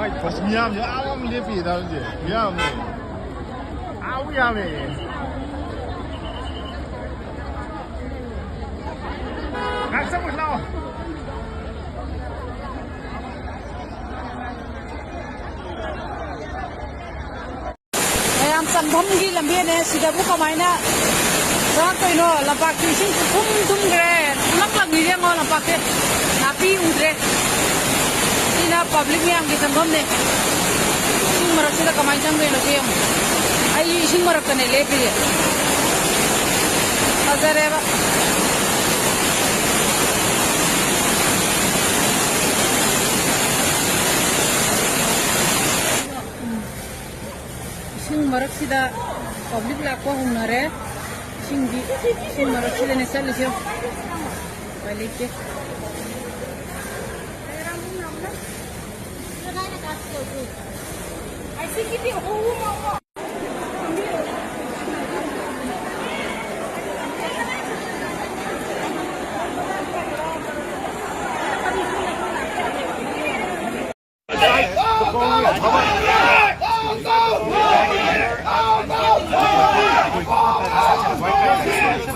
Mas miam je awam lepi dah je. Miam ni. Awu ya me. Nak sebut lau. Yang sambam di lambian ni sudah buka mainnya. Orang tu ino lampak kising tum gre. Lampak lagi dia ngau lampak ke. Napi ungre. Ina public ni yang kita sambam ni. Sing marak sila kamai janggu yang lagi yang. Ayu sing marak kene lepi dia. Azar eva. Sing marak sida public lakwa hunare. Sing marak sila nesal lisyo. Balik ke.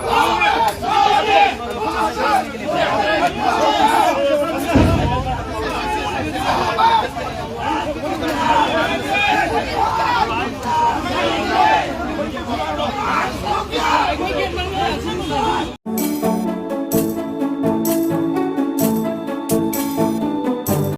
Go!